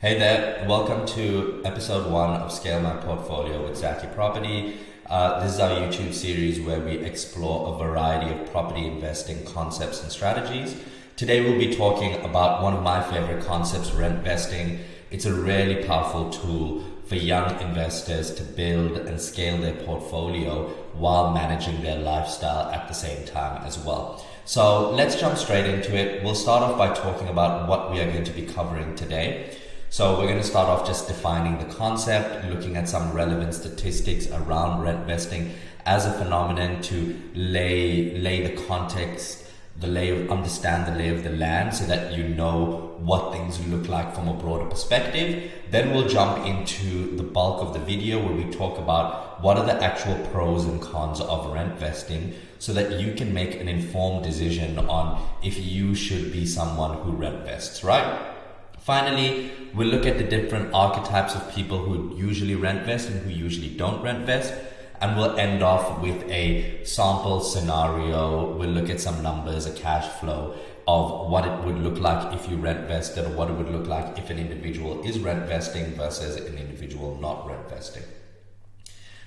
Hey there, welcome to episode 1 of Scale My Portfolio with Zaki Property. This is our YouTube series where we explore a variety of property investing concepts and strategies. Today we'll be talking about one of my favorite concepts, rentvesting. It's a really powerful tool for young investors to build and scale their portfolio while managing their lifestyle at the same time as well. So let's jump straight into it. We'll start off by talking about what we are going to be covering today. So we're going to start off just defining the concept, looking at some relevant statistics around rentvesting as a phenomenon to lay the context, understand the lay of the land so that you know what things look like from a broader perspective. Then we'll jump into the bulk of the video where we talk about what are the actual pros and cons of rentvesting so that you can make an informed decision on if you should be someone who rentvests, right? Finally, we'll look at the different archetypes of people who usually rentvest and who usually don't rentvest. And we'll end off with a sample scenario. We'll look at some numbers, a cash flow of what it would look like if you rentvested, or what it would look like if an individual is rentvesting versus an individual not rentvesting.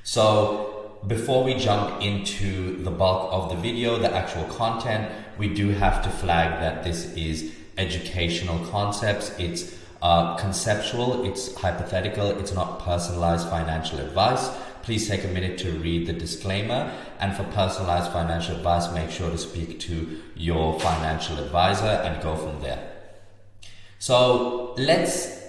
So before we jump into the bulk of the video, the actual content, we do have to flag that this is educational concepts. It's conceptual, it's hypothetical, it's not personalized financial advice. Please take a minute to read the disclaimer, and for personalized financial advice, make sure to speak to your financial advisor and go from there. So let's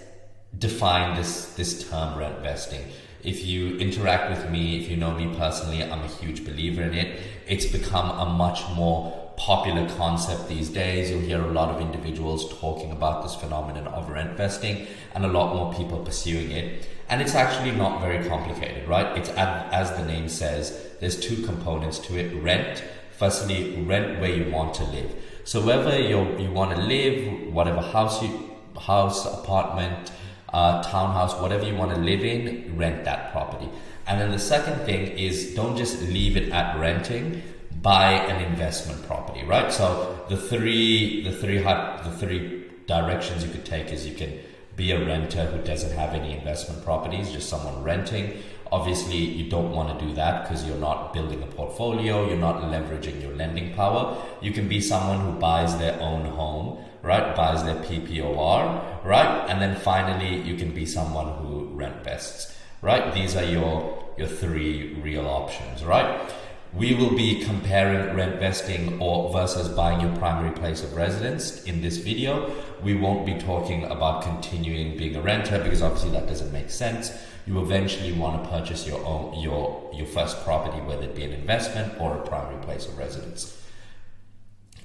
define this term rentvesting. If you interact with me, if you know me personally, I'm a huge believer in it. It's become a much more popular concept these days. You'll hear a lot of individuals talking about this phenomenon of rentvesting and a lot more people pursuing it. And it's actually not very complicated, right? It's as the name says, there's two components to it. Rent. Firstly, rent where you want to live. So wherever you want to live, whatever house, apartment, townhouse, whatever you want to live in, rent that property. And then the second thing is, don't just leave it at renting. Buy an investment property, right? So the three directions you could take is you can be a renter who doesn't have any investment properties, just someone renting. Obviously, you don't want to do that because you're not building a portfolio, you're not leveraging your lending power. You can be someone who buys their own home, right? Buys their PPOR, right? And then finally, you can be someone who rentvests, right? These are your three real options, right? We will be comparing rentvesting versus buying your primary place of residence in this video. We won't be talking about continuing being a renter because obviously that doesn't make sense. You eventually want to purchase your first property, whether it be an investment or a primary place of residence.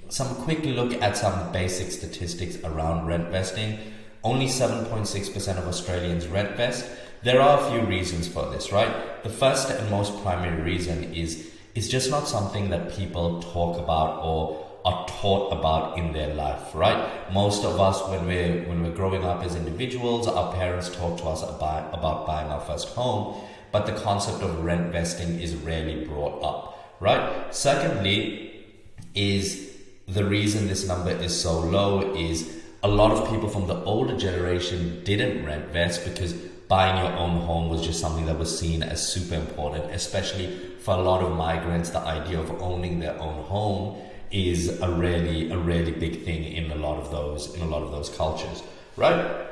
Some quick look at some basic statistics around rentvesting. Only 7.6% of Australians rentvest. There are a few reasons for this, right? The first and most primary reason is it's just not something that people talk about or are taught about in their life, right? Most of us, when we're growing up as individuals, our parents talk to us about buying our first home, but the concept of rentvesting is rarely brought up, right? Secondly, is the reason this number is so low is a lot of people from the older generation didn't rentvest because buying your own home was just something that was seen as super important, especially for a lot of migrants. The idea of owning their own home is a really big thing in a lot of those cultures, right?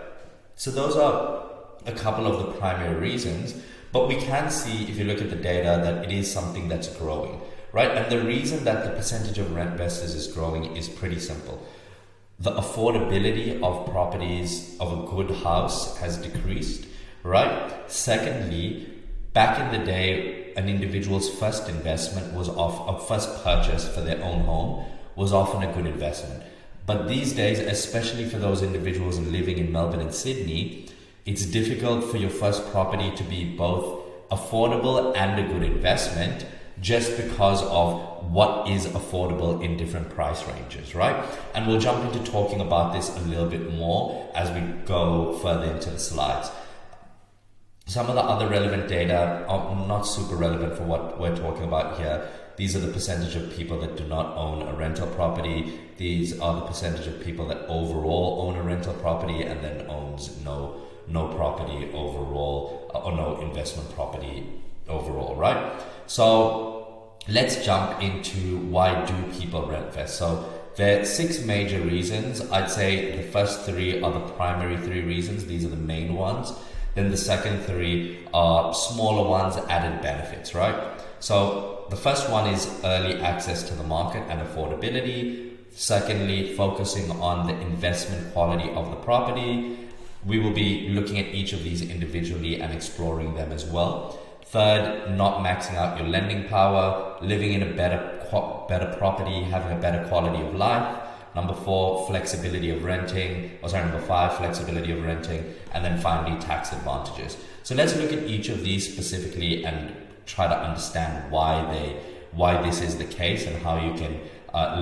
So those are a couple of the primary reasons, but we can see, if you look at the data, that it is something that's growing, right? And the reason that the percentage of rentvestors is growing is pretty simple. The affordability of properties of a good house has decreased, right? Secondly, back in the day, an individual's first investment first purchase for their own home was often a good investment. But these days, especially for those individuals living in Melbourne and Sydney, it's difficult for your first property to be both affordable and a good investment just because of what is affordable in different price ranges, right? And we'll jump into talking about this a little bit more as we go further into the slides. Some of the other relevant data are not super relevant for what we're talking about here. These are the percentage of people that do not own a rental property. These are the percentage of people that overall own a rental property and then owns no property overall, or no investment property overall, right? So let's jump into why do people rentvest. So there are 6 major reasons. I'd say the first 3 are the primary 3 reasons. These are the main ones. Then the second 3 are smaller ones, added benefits, right? So the first one is early access to the market and affordability. Secondly, focusing on the investment quality of the property. We will be looking at each of these individually and exploring them as well. Third, not maxing out your lending power, living in a better property, having a better quality of life. Number 4, flexibility of renting. Number 5, flexibility of renting. And then finally, tax advantages. So let's look at each of these specifically and try to understand why this is the case and how you can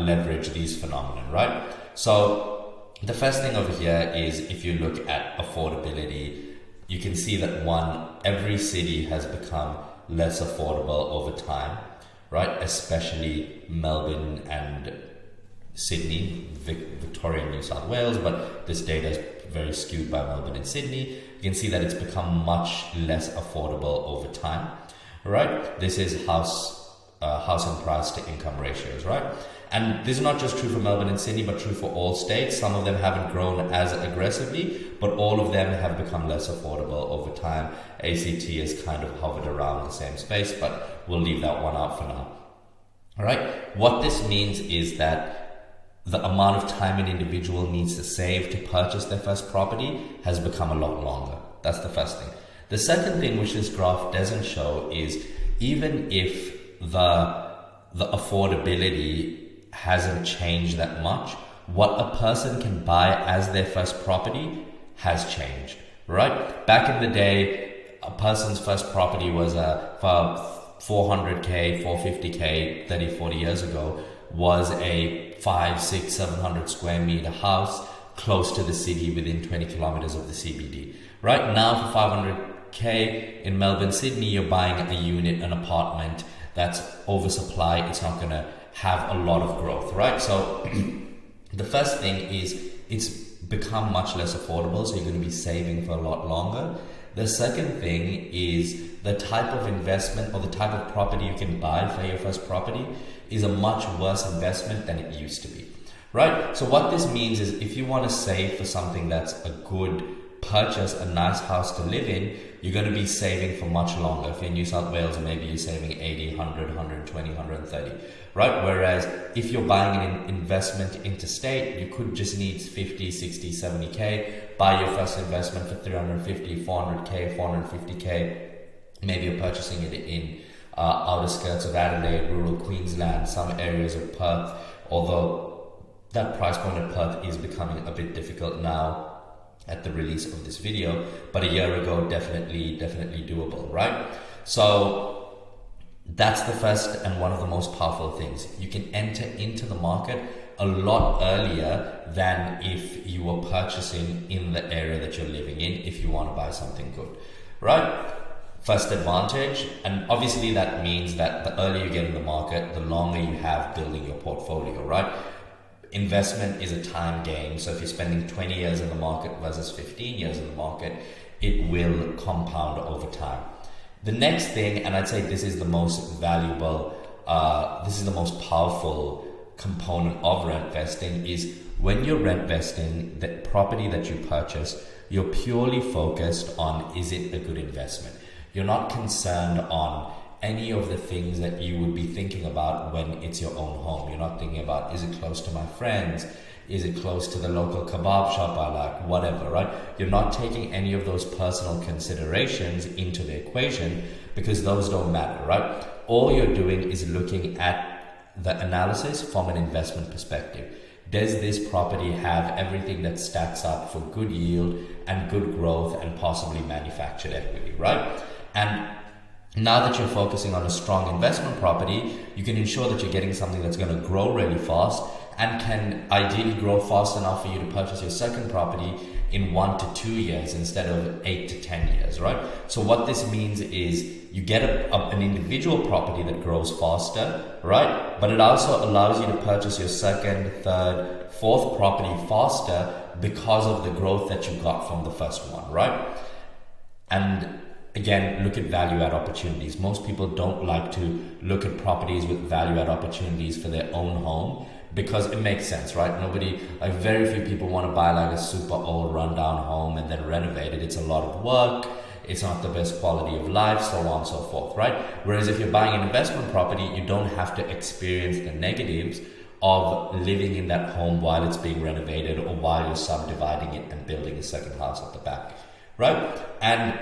leverage these phenomena, right? So the first thing over here is, if you look at affordability, you can see that every city has become less affordable over time, right? Especially Melbourne and Sydney, Victoria and New South Wales, but this data is very skewed by Melbourne and Sydney. You can see that it's become much less affordable over time, right? This is house and price to income ratios, right? And this is not just true for Melbourne and Sydney, but true for all states. Some of them haven't grown as aggressively, but all of them have become less affordable over time. ACT has kind of hovered around the same space, but we'll leave that one out for now. All right. What this means is that the amount of time an individual needs to save to purchase their first property has become a lot longer. That's the first thing. The second thing, which this graph doesn't show, is even if the affordability hasn't changed that much, what a person can buy as their first property has changed, right? Back in the day, a person's first property was for 400k, 450k, 30, 40 years ago, was a 5, 6, 700 square meter house close to the city within 20 kilometers of the CBD. Right now, for 500k in Melbourne, Sydney, you're buying a unit, an apartment that's oversupplied. It's not going to have a lot of growth, right? So the first thing is it's become much less affordable, so you're going to be saving for a lot longer. The second thing is the type of investment or the type of property you can buy for your first property is a much worse investment than it used to be, right? So what this means is, if you want to save for something that's a good purchase, a nice house to live in, you're going to be saving for much longer. If you're in New South Wales, maybe you're saving 80, 100, 120, 130, right? Whereas if you're buying an investment interstate, you could just need 50, 60, 70k, buy your first investment for 350, 400k, 450k. Maybe you're purchasing it in outer skirts of Adelaide, rural Queensland, some areas of Perth, although that price point of Perth is becoming a bit difficult now at the release of this video, but a year ago, definitely doable, right? So that's the first and one of the most powerful things. You can enter into the market a lot earlier than if you were purchasing in the area that you're living in, if you want to buy something good, right? First advantage, and obviously that means that the earlier you get in the market, the longer you have building your portfolio, right? Investment is a time game, so if you're spending 20 years in the market versus 15 years in the market, it will compound over time. The next thing, and I'd say this is the most valuable, this is the most powerful component of rent vesting, is when you're rent vesting the property that you purchase, you're purely focused on, is it a good investment? You're not concerned on any of the things that you would be thinking about when it's your own home. You're not thinking about, is it close to my friends? Is it close to the local kebab shop I like? Whatever, right? You're not taking any of those personal considerations into the equation because those don't matter, right? All you're doing is looking at the analysis from an investment perspective. Does this property have everything that stacks up for good yield and good growth and possibly manufactured equity, right? And now that you're focusing on a strong investment property, you can ensure that you're getting something that's going to grow really fast and can ideally grow fast enough for you to purchase your second property in 1 to 2 years instead of 8 to 10 years, right? So what this means is you get an individual property that grows faster, right? But it also allows you to purchase your second, third, fourth property faster because of the growth that you got from the first one, right? And again, look at value add opportunities. Most people don't like to look at properties with value add opportunities for their own home because it makes sense, right? Very few people want to buy like a super old rundown home and then renovate it. It's a lot of work. It's not the best quality of life, so on and so forth, right? Whereas if you're buying an investment property, you don't have to experience the negatives of living in that home while it's being renovated or while you're subdividing it and building a second house at the back, right? And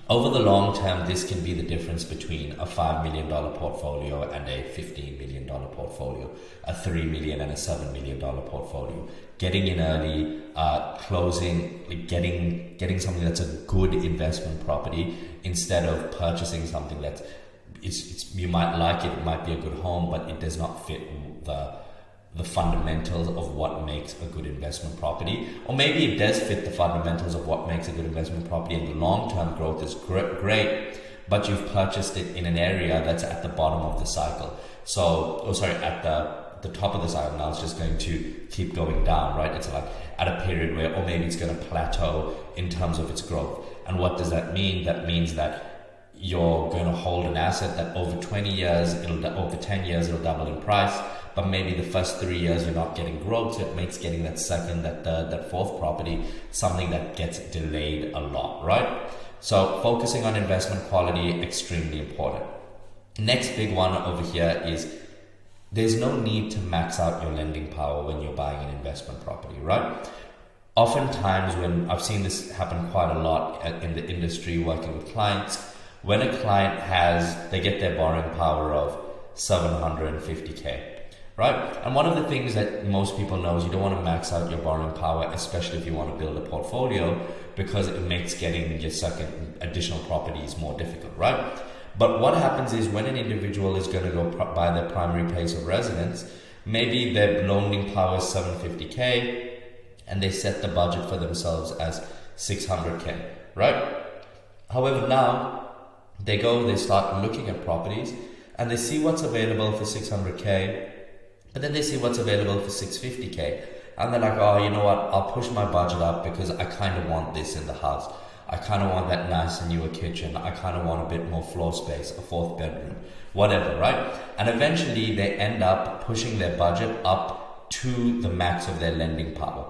over the long term, this can be the difference between a $5 million portfolio and a $15 million portfolio, a $3 million and a $7 million portfolio. Getting in early, closing, getting something that's a good investment property instead of purchasing something that's you might like it might be a good home, but it does not fit the fundamentals of what makes a good investment property. Or maybe it does fit the fundamentals of what makes a good investment property and the long-term growth is great, but you've purchased it in an area that's at the bottom of the cycle. At the top of the cycle. Now it's just going to keep going down, right? It's like at a period where, or maybe it's going to plateau in terms of its growth. And what does that mean? That means that you're going to hold an asset that over 20 years, over 10 years, it'll double in price. But maybe the first 3 years you're not getting growth, so it makes getting that second, that third, that fourth property something that gets delayed a lot, right? So focusing on investment quality, extremely important. Next big one over here is there's no need to max out your lending power when you're buying an investment property, right? Oftentimes, when I've seen this happen quite a lot in the industry working with clients, when a client they get their borrowing power of 750K. Right? And one of the things that most people know is you don't want to max out your borrowing power, especially if you want to build a portfolio, because it makes getting your second additional properties more difficult, right? But what happens is when an individual is going to go buy their primary place of residence, maybe their lending power is 750K and they set the budget for themselves as 600K, right? However, now they start looking at properties and they see what's available for 600K. But then they see what's available for 650K and they're like, oh, you know what? I'll push my budget up because I kind of want this in the house. I kind of want that nice and newer kitchen. I kind of want a bit more floor space, a fourth bedroom, whatever, right? And eventually they end up pushing their budget up to the max of their lending power,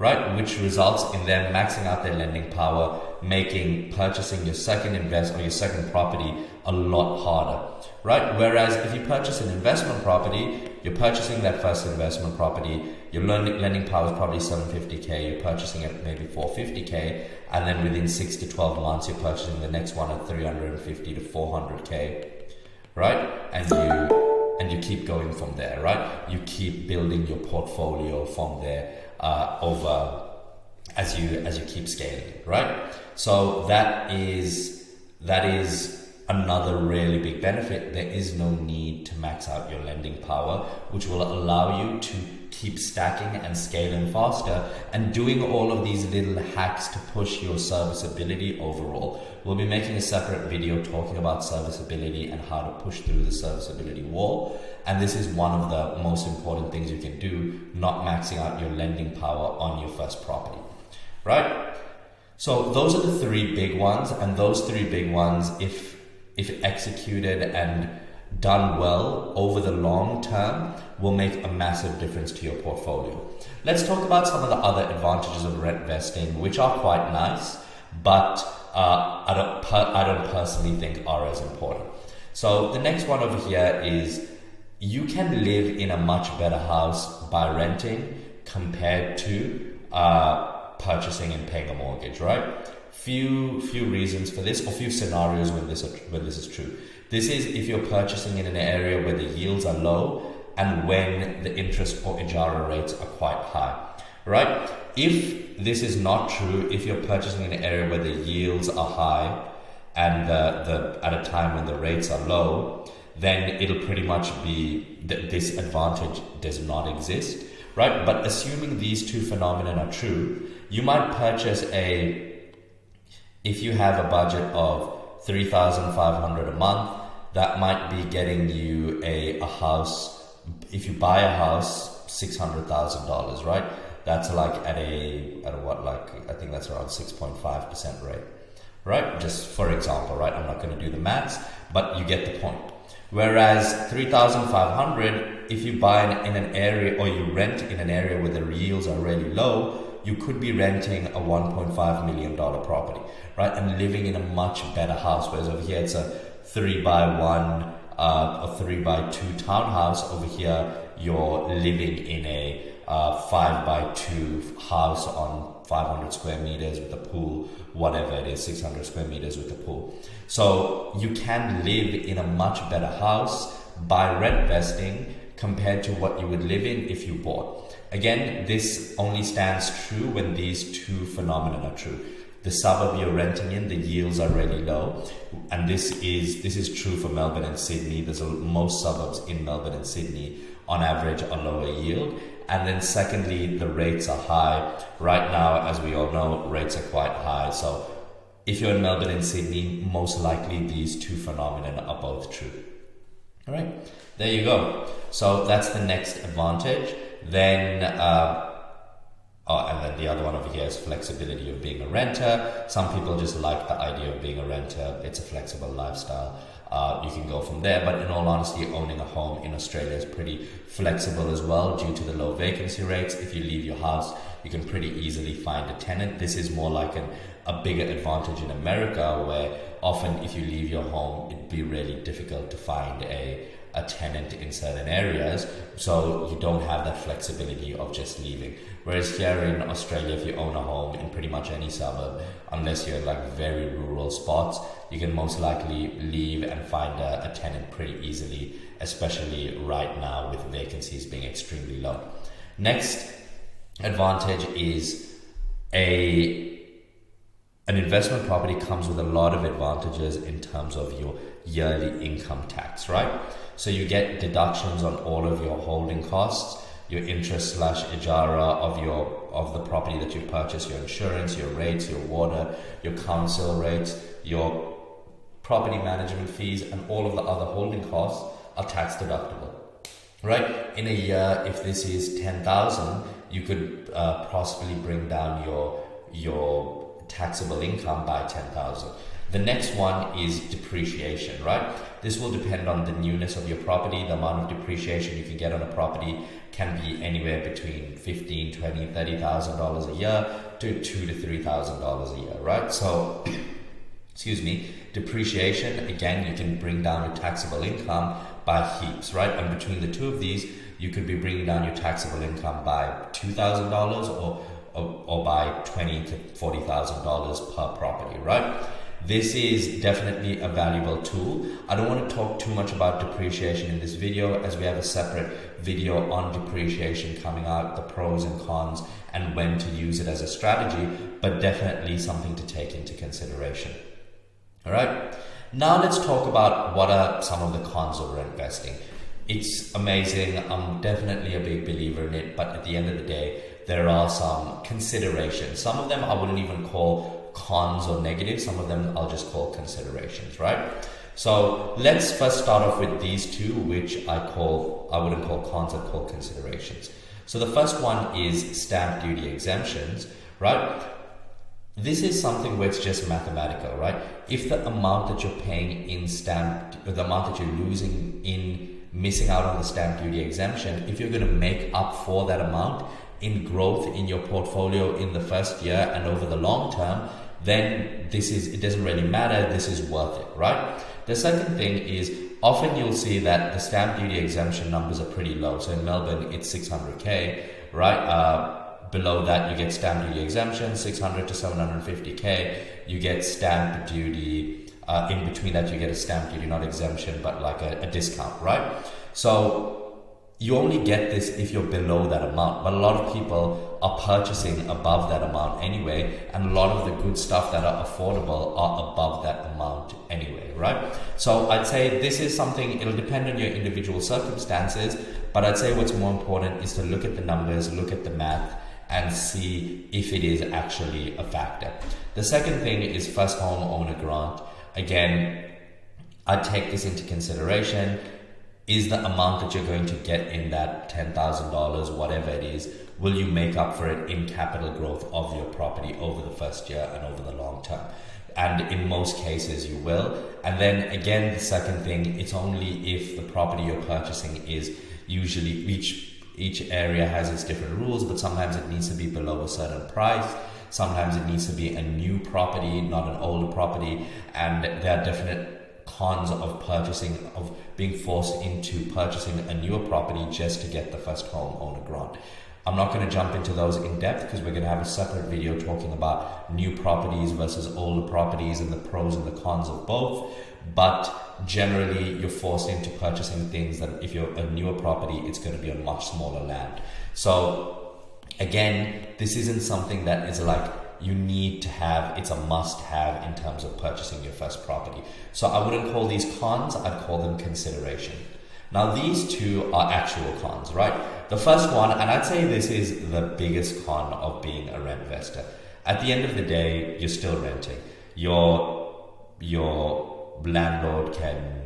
right? Which results in them maxing out their lending power, making purchasing your second your second property a lot harder, right? Whereas if you purchase an investment property, you're purchasing that first investment property, your lending power is probably 750K, you're purchasing it maybe 450K, and then within 6 to 12 months, you're purchasing the next one at 350 to 400K, right? And you keep going from there, right? You keep building your portfolio from there over as you keep scaling it, right? So that is another really big benefit. There is no need to max out your lending power, which will allow you to keep stacking and scaling faster and doing all of these little hacks to push your serviceability overall. We'll be making a separate video talking about serviceability and how to push through the serviceability wall. And this is one of the most important things you can do, not maxing out your lending power on your first property, right? So those are the three big ones, and those three big ones, if executed and done well over the long term, will make a massive difference to your portfolio. Let's talk about some of the other advantages of rent vesting, which are quite nice, but I don't personally think are as important. So the next one over here is you can live in a much better house by renting compared to purchasing and paying a mortgage, right? Few reasons for this, or few scenarios when this is true. This is if you're purchasing in an area where the yields are low and when the interest or ijara rates are quite high, right? If this is not true, if you're purchasing in an area where the yields are high and at a time when the rates are low, then it'll pretty much be this advantage does not exist, right? But assuming these two phenomena are true, You might purchase if you have a budget of $3,500 a month, that might be getting you a house. If you buy a house, $600,000, right? That's like at what, like, I think that's around 6.5% rate, right? Just for example, right? I'm not going to do the maths, but you get the point. Whereas 3,500, if you buy in an area, or you rent in an area where the yields are really low, you could be renting a $1.5 million property, right? And living in a much better house. Whereas over here, it's a 3x1 or 3x2 townhouse. Over here, you're living in a 5x2 house on 500 square meters with a pool, whatever it is, 600 square meters with a pool. So you can live in a much better house by rent vesting compared to what you would live in if you bought. Again, this only stands true when these two phenomena are true. The suburb you're renting in, the yields are really low, and this is true for Melbourne and Sydney. Most suburbs in Melbourne and Sydney on average are lower yield. And then secondly, the rates are high. Right now, as we all know, rates are quite high. So if you're in Melbourne and Sydney, most likely these two phenomena are both true. All right, there you go. So that's the next advantage. Then, and then the other one over here is flexibility of being a renter. Some people just like the idea of being a renter. It's a flexible lifestyle. You can go from there, but in all honesty, owning a home in Australia is pretty flexible as well due to the low vacancy rates. If you leave your house, you can pretty easily find a tenant. This is more like a bigger advantage in America, where often if you leave your home, it'd be really difficult to find a tenant in certain areas, so you don't have that flexibility of just leaving. Whereas here in Australia, if you own a home in pretty much any suburb, unless you're in like very rural spots, you can most likely leave and find a tenant pretty easily, especially right now with vacancies being extremely low. Next advantage is an investment property comes with a lot of advantages in terms of your yearly income tax, right? So you get deductions on all of your holding costs, your interest / ijara of the property that you purchase, your insurance, your rates, your water, your council rates, your property management fees, and all of the other holding costs are tax deductible, right? In a year, if this is 10,000, you could possibly bring down your taxable income by 10,000. The next one is depreciation, right? This will depend on the newness of your property. The amount of depreciation you can get on a property can be anywhere between $15,000, $20,000, $30,000 a year to $2,000 to $3,000 a year, right? So, depreciation, again, you can bring down your taxable income by heaps, right? And between the two of these, you could be bringing down your taxable income by $2,000 or by $20,000 to $40,000 per property, right? This is definitely a valuable tool. I don't want to talk too much about depreciation in this video, as we have a separate video on depreciation coming out, the pros and cons, and when to use it as a strategy, but definitely something to take into consideration. All right. Now let's talk about what are some of the cons of rent vesting. It's amazing. I'm definitely a big believer in it, but at the end of the day, there are some considerations. Some of them I wouldn't even call cons or negatives. Some of them I'll just call considerations, right? So let's first start off with these two, which I wouldn't call cons, I'd call considerations. So the first one is stamp duty exemptions, right? This is something where it's just mathematical, right? If the amount that you're paying in the amount that you're losing in missing out on the stamp duty exemption, if you're going to make up for that amount in growth in your portfolio in the first year and over the long term, then it doesn't really matter, this is worth it, right? The second thing is, often you'll see that the stamp duty exemption numbers are pretty low. So in Melbourne, it's 600K, right? Below that, you get stamp duty exemption, 600 to 750K, you get stamp duty. In between that, you get a stamp duty, not exemption, but like a discount, right? So you only get this if you're below that amount, but a lot of people are purchasing above that amount anyway, and a lot of the good stuff that are affordable are above that amount anyway, right? So I'd say this is something, it'll depend on your individual circumstances, but I'd say what's more important is to look at the numbers, look at the math, and see if it is actually a factor. The second thing is first home owner grant. Again, I take this into consideration. Is the amount that you're going to get in that $10,000, whatever it is, will you make up for it in capital growth of your property over the first year and over the long term? And in most cases you will. And then again, the second thing, it's only if the property you're purchasing is usually each area has its different rules, but sometimes it needs to be below a certain price. Sometimes it needs to be a new property, not an older property. And there are definite cons of being forced into purchasing a newer property just to get the first home owner grant. I'm not going to jump into those in depth because we're going to have a separate video talking about new properties versus older properties and the pros and the cons of both. But generally, you're forced into purchasing things that if you're a newer property, it's going to be on much smaller land. So again, this isn't something that is like you need to have, it's a must have in terms of purchasing your first property. So I wouldn't call these cons, I'd call them consideration. Now these two are actual cons, right? The first one, and I'd say this is the biggest con of being a rentvestor. At the end of the day, you're still renting. Your landlord can,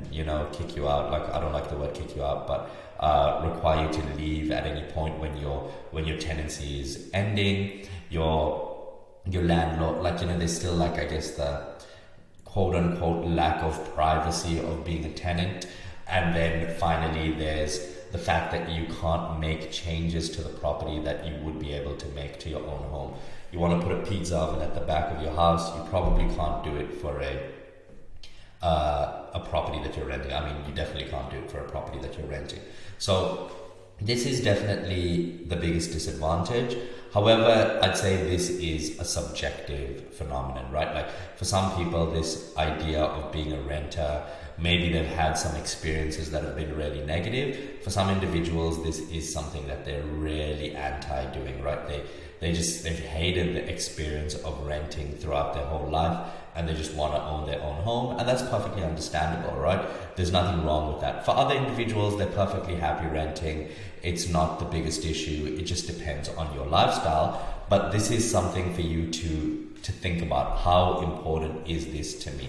kick you out. Like, I don't like the word kick you out, but require you to leave at any point when your tenancy is ending. Your landlord, there's still I guess the quote unquote lack of privacy of being a tenant. And then finally there's the fact that you can't make changes to the property that you would be able to make to your own home. You want to put a pizza oven at the back of your house, you probably can't do it for a property that you're renting. I mean, you definitely can't do it for a property that you're renting. So this is definitely the biggest disadvantage. However, I'd say this is a subjective phenomenon, right? Like for some people, this idea of being a renter, maybe they've had some experiences that have been really negative. For some individuals, this is something that they're really anti-doing, right? They've hated the experience of renting throughout their whole life, and they just want to own their own home, and that's perfectly understandable, right? There's nothing wrong with that. For other individuals, they're perfectly happy renting. It's not the biggest issue. It just depends on your lifestyle. But this is something for you to think about. How important is this to me,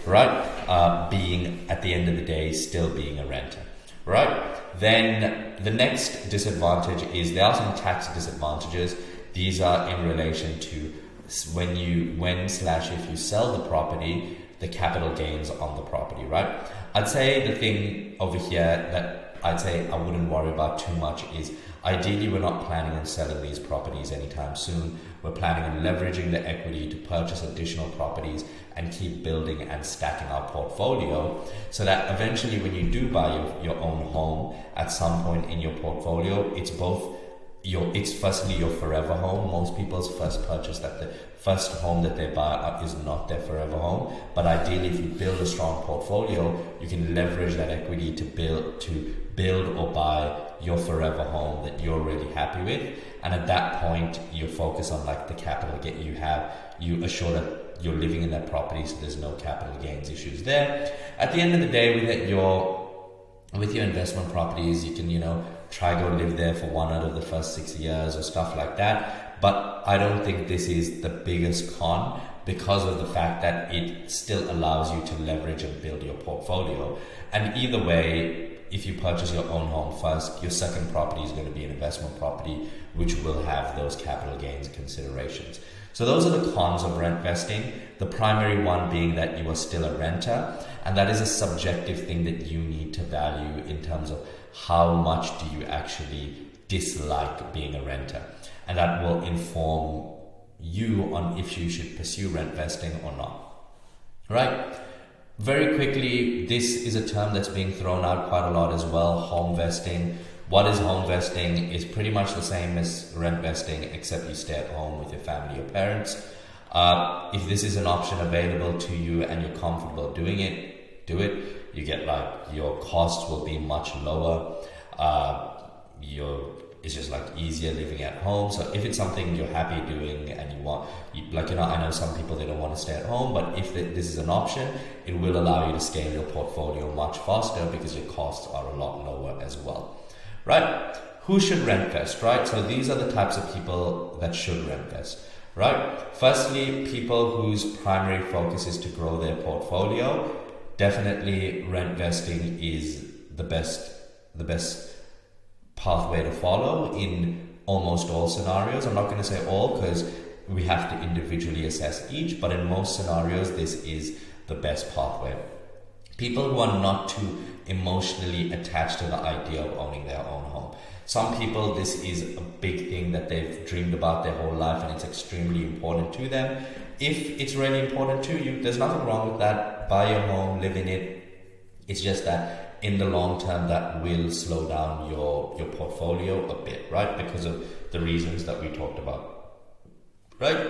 right? Being, at the end of the day, still being a renter, right? Then the next disadvantage is there are some tax disadvantages. These are in relation to if you sell the property, the capital gains on the property, right? I'd say the thing over here that I'd say I wouldn't worry about too much is ideally we're not planning on selling these properties anytime soon. We're planning on leveraging the equity to purchase additional properties and keep building and stacking our portfolio so that eventually when you do buy your own home at some point in your portfolio, it's firstly your forever home. Most people's first purchase, that the first home that they buy is not their forever home. But ideally, if you build a strong portfolio, you can leverage that equity to build or buy your forever home that you're really happy with. And at that point, you focus on the capital gain you have. You assure that you're living in that property, so there's no capital gains issues there. At the end of the day, with your investment properties, you can try go live there for 1 out of the first 6 years or stuff like that. But I don't think this is the biggest con because of the fact that it still allows you to leverage and build your portfolio. And either way, if you purchase your own home first, your second property is going to be an investment property, which will have those capital gains considerations. So those are the cons of rent vesting. The primary one being that you are still a renter, and that is a subjective thing that you need to value in terms of how much do you actually dislike being a renter. And that will inform you on if you should pursue rent vesting or not. Right? Very quickly, this is a term that's being thrown out quite a lot as well, home vesting. What is home vesting? Is pretty much the same as rent vesting, except you stay at home with your family or parents. If this is an option available to you and you're comfortable doing it, do it. You get your costs will be much lower. It's just easier living at home. So if it's something you're happy doing and you want, I know some people, they don't want to stay at home, but if this is an option, it will allow you to scale your portfolio much faster because your costs are a lot lower as well. Right? who should rentvest, right? So these are the types of people that should rentvest, right? Firstly, people whose primary focus is to grow their portfolio. Definitely rentvesting is the best pathway to follow in almost all scenarios. I'm not going to say all because we have to individually assess each, but in most scenarios, this is the best pathway. People who are not too emotionally attached to the idea of owning their own home. Some people, this is a big thing that they've dreamed about their whole life and it's extremely important to them. If it's really important to you, there's nothing wrong with that. Buy your home, live in it. It's just that in the long term, that will slow down your portfolio a bit, right? Because of the reasons that we talked about, right?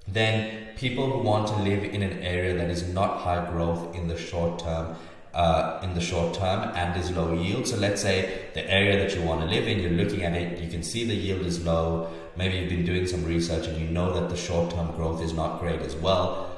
Then people who want to live in an area that is not high growth in the short term, and is low yield. So let's say the area that you want to live in, you're looking at it, you can see the yield is low. Maybe you've been doing some research and you know that the short-term growth is not great as well.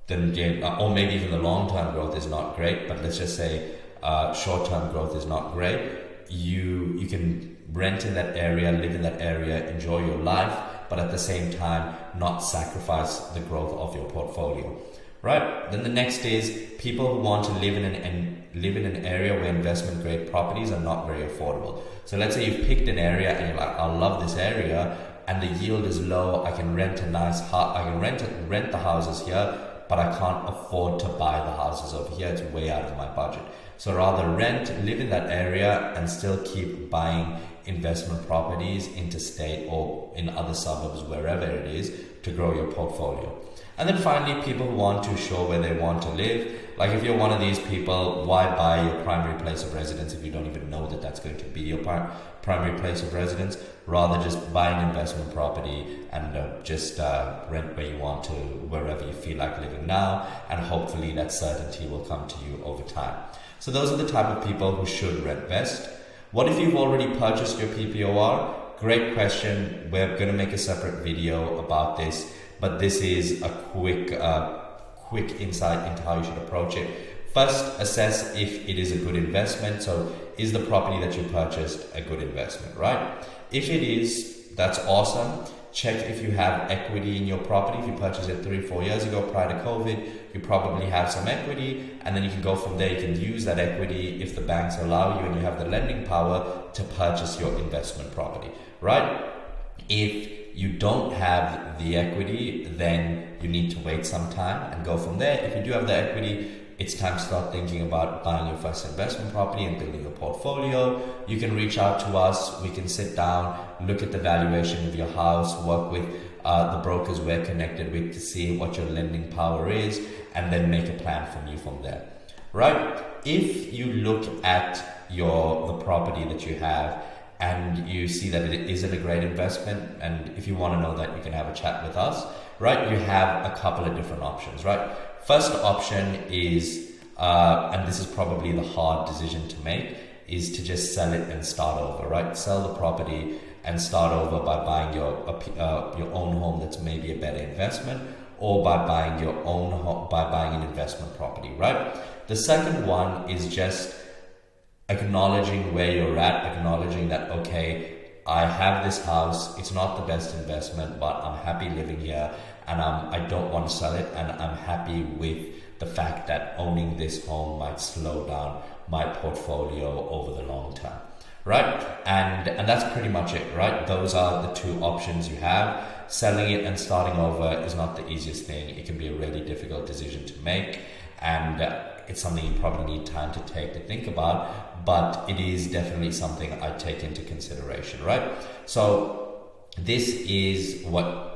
Then, or maybe even the long-term growth is not great. But let's just say short-term growth is not great. You can rent in that area, live in that area, enjoy your life, but at the same time not sacrifice the growth of your portfolio. Right. Then the next is people who want to live in an area where investment grade properties are not very affordable. So let's say you've picked an area and you're like, I love this area and the yield is low. I can rent a nice house. I can rent the houses here, but I can't afford to buy the houses over here. It's way out of my budget. So rather rent, live in that area and still keep buying investment properties interstate or in other suburbs, wherever it is, to grow your portfolio. And then finally, people who aren't too sure where they want to live. Like if you're one of these people, why buy your primary place of residence if you don't even know that that's going to be your primary place of residence? Rather just buy an investment property and just rent where you want to, wherever you feel like living now. And hopefully that certainty will come to you over time. So those are the type of people who should rentvest. What if you've already purchased your PPOR? Great question. We're going to make a separate video about this. But this is a quick insight into how you should approach it. First, assess if it is a good investment. So is the property that you purchased a good investment, right? If it is, that's awesome. Check if you have equity in your property. If you purchased it 3-4 years ago prior to COVID, you probably have some equity, and then you can go from there. You can use that equity if the banks allow you and you have the lending power to purchase your investment property, right? If you don't have the equity, then you need to wait some time and go from there. If you do have the equity, it's time to start thinking about buying your first investment property and building a portfolio. You can reach out to us. We can sit down, look at the valuation of your house, work with the brokers we're connected with to see what your lending power is, and then make a plan from you from there, right? If you look at the property that you have and you see that it isn't a great investment, and if you want to know that, you can have a chat with us, right? You have a couple of different options, right? First option is, and this is probably the hard decision to make, is to just sell it and start over, right? Sell the property and start over by buying your own home that's maybe a better investment, or by buying an investment property, right? The second one is just acknowledging where you're at, acknowledging that, okay, I have this house, it's not the best investment, but I'm happy living here, and I don't want to sell it, and I'm happy with the fact that owning this home might slow down my portfolio over the long term, right? And that's pretty much it, right? Those are the two options you have. Selling it and starting over is not the easiest thing. It can be a really difficult decision to make, and it's something you probably need time to take to think about, but it is definitely something I take into consideration, right? So this is what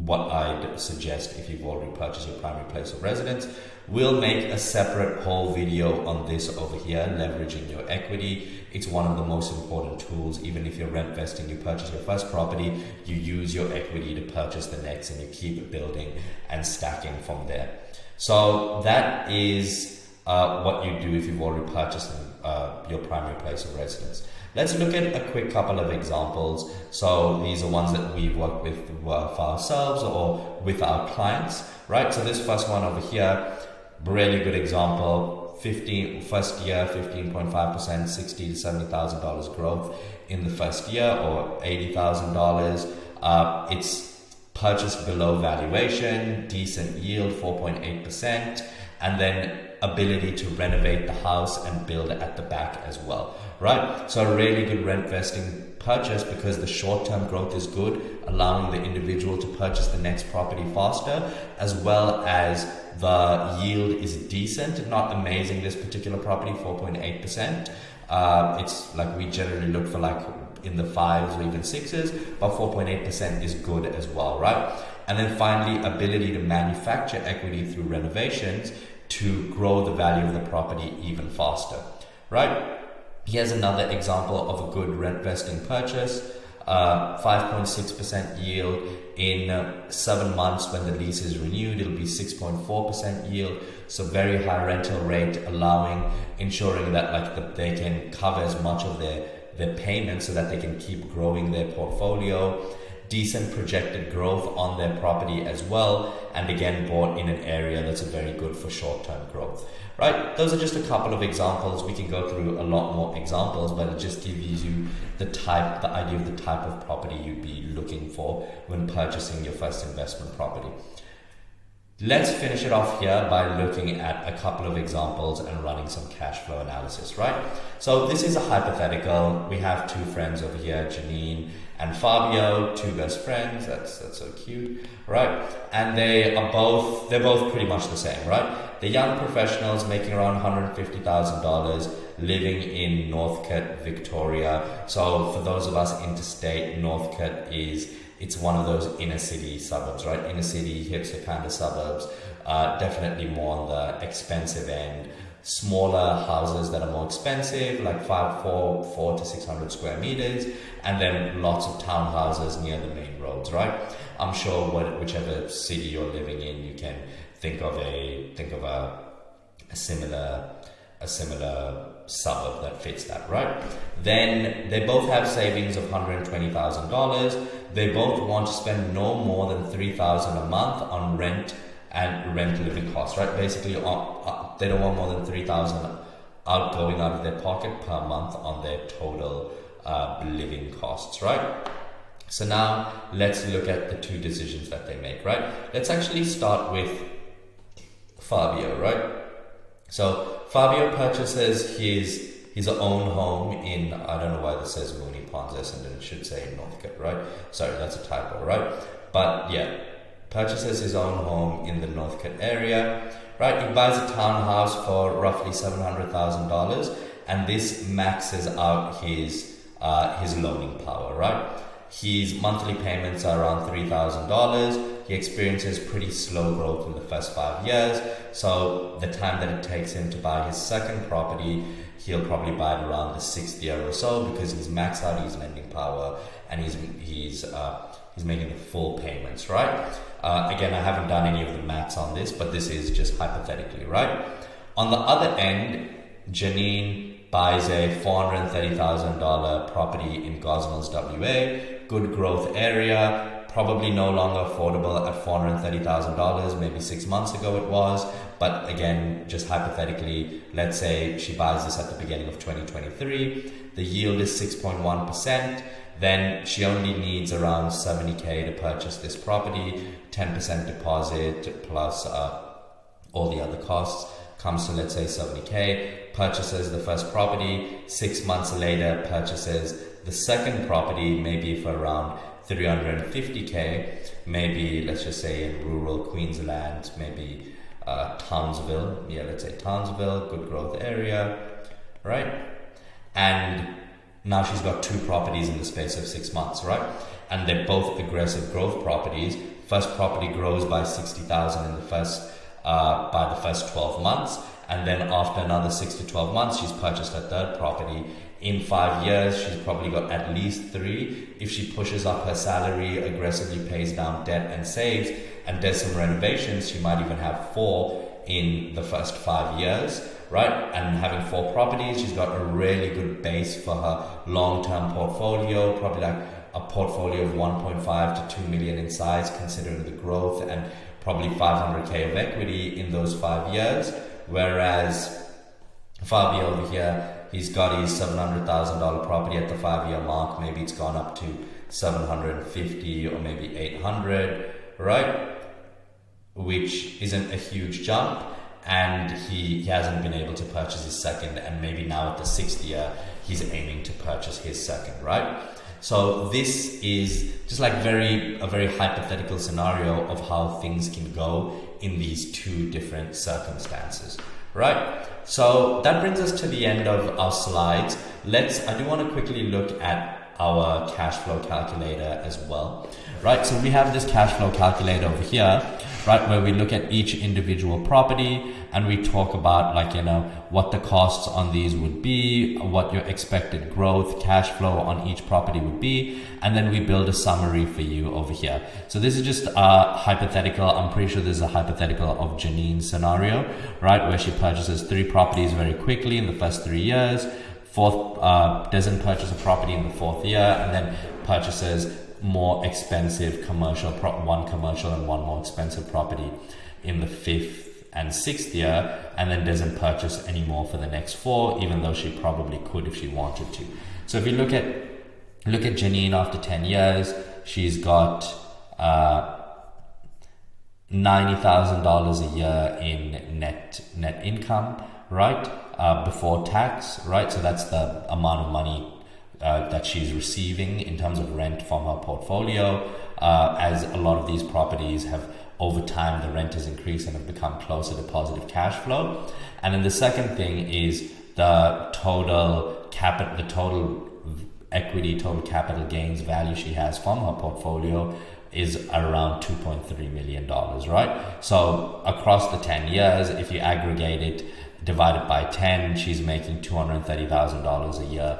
I'd suggest if you've already purchased your primary place of residence. We'll make a separate whole video on this over here, leveraging your equity. It's one of the most important tools. Even if you're rent vesting, you purchase your first property, you use your equity to purchase the next, and you keep building and stacking from there. So that is what you do if you've already purchased your primary place of residence. Let's look at a quick couple of examples. So these are ones that we've worked with for ourselves or with our clients, right? So this first one over here, really good example. first year, 15.5%, $60,000 to $70,000 growth in the first year, or $80,000. It's purchased below valuation, decent yield, 4.8%, and then ability to renovate the house and build at the back as well, right? So a really good rent vesting purchase because the short-term growth is good, allowing the individual to purchase the next property faster, as well as the yield is decent, not amazing. This particular property, 4.8%. It's like we generally look for like in the 5s or even 6s, but 4.8% is good as well, right? And then finally, ability to manufacture equity through renovations to grow the value of the property even faster, right? Here's another example of a good rent vesting purchase. 5.6% yield in 7 months. When the lease is renewed, it'll be 6.4% yield. So very high rental rate, ensuring that they can cover as much of their payments so that they can keep growing their portfolio. Decent projected growth on their property as well, and again bought in an area that's very good for short-term growth, right? Those are just a couple of examples. We can go through a lot more examples, but it just gives you the idea of the type of property you'd be looking for when purchasing your first investment property. Let's finish it off here by looking at a couple of examples and running some cash flow analysis, right? So this is a hypothetical. We have two friends over here, Janine and Fabio, two best friends. That's so cute, right? And they're both pretty much the same, right? They're young professionals making around $150,000, living in Northcote, Victoria. So for those of us interstate, Northcote it's one of those inner city suburbs, right? Inner city, hipster kind of suburbs, definitely more on the expensive end. Smaller houses that are more expensive, like 4 to 600 square meters, and then lots of townhouses near the main roads, right? I'm sure whichever city you're living in, you can think of a similar suburb that fits that, right? Then they both have savings of $120,000. They both want to spend no more than $3,000 a month on rent and rent living costs, right? Basically, they don't want more than $3,000 going out of their pocket per month on their total living costs, right? So now let's look at the two decisions that they make, right? Let's actually start with Fabio, right? So Fabio purchases his own home in, I don't know why this says Moonee Ponds, Essendon, it should say Northcote, right? Sorry, that's a typo, right? But yeah, purchases his own home in the Northcote area, right? He buys a townhouse for roughly $700,000, and this maxes out his loaning power, right? His monthly payments are around $3,000. He experiences pretty slow growth in the first 5 years. So the time that it takes him to buy his second property, he'll probably buy it around the 6th year or so, because he's maxed out his lending power and he's making the full payments, right? Again, I haven't done any of the maths on this, but this is just hypothetically, right? On the other end, Janine buys a $430,000 property in Gosnells, WA, good growth area, probably no longer affordable at $430,000, maybe 6 months ago it was, but again, just hypothetically, let's say she buys this at the beginning of 2023, the yield is 6.1%, then she only needs around $70,000 to purchase this property, 10% deposit plus all the other costs, comes to, let's say, $70,000, purchases the first property, 6 months later purchases the second property, maybe for around $350,000, maybe let's just say in rural Queensland, maybe Townsville, let's say Townsville, good growth area, right? And now she's got two properties in the space of 6 months, right? And they're both aggressive growth properties. First property grows by $60,000 in the first by the first 12 months, and then after another 6 to 12 months, she's purchased her third property. In 5 years, she's probably got at least 3. If she pushes up her salary, aggressively pays down debt and saves, and does some renovations, she might even have 4 in the first 5 years, right? And having 4 properties, she's got a really good base for her long-term portfolio, probably like a portfolio of 1.5 to 2 million in size, considering the growth, and probably $500,000 of equity in those 5 years. Whereas 5-year over here, he's got his $700,000 property at the 5-year mark. Maybe it's gone up to 750 or maybe 800, right? Which isn't a huge jump. And he hasn't been able to purchase his second, and maybe now at the 6th year he's aiming to purchase his second, right? So this is just like a very hypothetical scenario of how things can go in these two different circumstances, right? So that brings us to the end of our slides. I do want to quickly look at our cash flow calculator as well, right? So we have this cash flow calculator over here, right, where we look at each individual property and we talk about, like, you know, what the costs on these would be, what your expected growth cash flow on each property would be, and then we build a summary for you over here. So this is just a hypothetical. I'm pretty sure this is a hypothetical of Janine's scenario, right, where she purchases 3 properties very quickly in the first 3 years, doesn't purchase a property in the 4th year, and then purchases more expensive one commercial and one more expensive property in the 5th and 6th year, and then doesn't purchase any more for the next 4, even though she probably could if she wanted to. So if you look at Janine after 10 years, she's got $90,000 a year in net income, right? Before tax, right? So that's the amount of money that she's receiving in terms of rent from her portfolio. As a lot of these properties have, over time, the rent has increased and have become closer to positive cash flow. And then the second thing is the total equity, total capital gains value she has from her portfolio is around $2.3 million, right? So across the 10 years, if you aggregate it, divided by 10, she's making $230,000 a year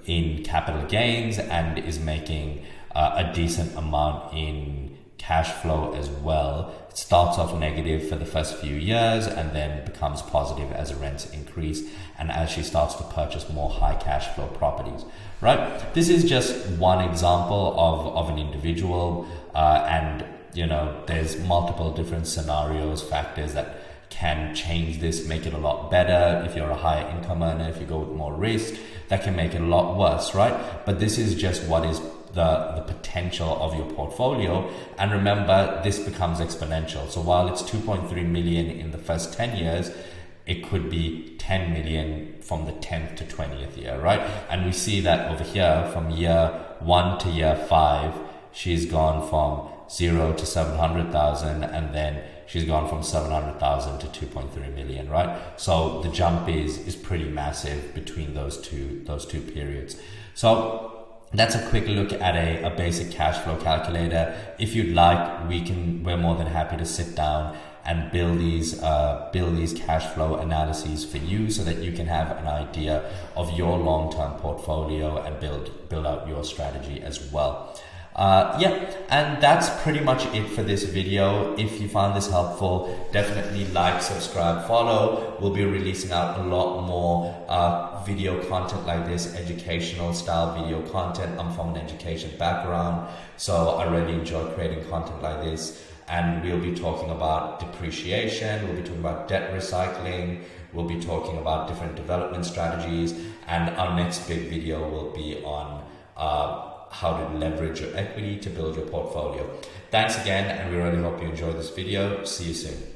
in capital gains, and is making a decent amount in cash flow as well. It starts off negative for the first few years and then becomes positive as the rents increase and as she starts to purchase more high cash flow properties, right? This is just one example of an individual, and you know, there's multiple different scenarios, factors that can change this, make it a lot better. If you're a higher income earner, if you go with more risk, that can make it a lot worse, right? But this is just what is the potential of your portfolio. And remember, this becomes exponential. So while it's 2.3 million in the first 10 years, it could be 10 million from the 10th to 20th year, right? And we see that over here from year 1 to year 5, she's gone from 0 to 700,000, and then she's gone from 700,000 to 2.3 million, right? So the jump is pretty massive between those two periods. So that's a quick look at a basic cash flow calculator. If you'd like, we're more than happy to sit down and build these cash flow analyses for you so that you can have an idea of your long-term portfolio and build out your strategy as well. And that's pretty much it for this video. If you found this helpful, definitely like, subscribe, follow. We'll be releasing out a lot more video content like this, educational style video content. I'm from an education background, so I really enjoy creating content like this. And we'll be talking about depreciation, we'll be talking about debt recycling, we'll be talking about different development strategies, and our next big video will be on how to leverage your equity to build your portfolio. Thanks again, and we really hope you enjoyed this video. See you soon.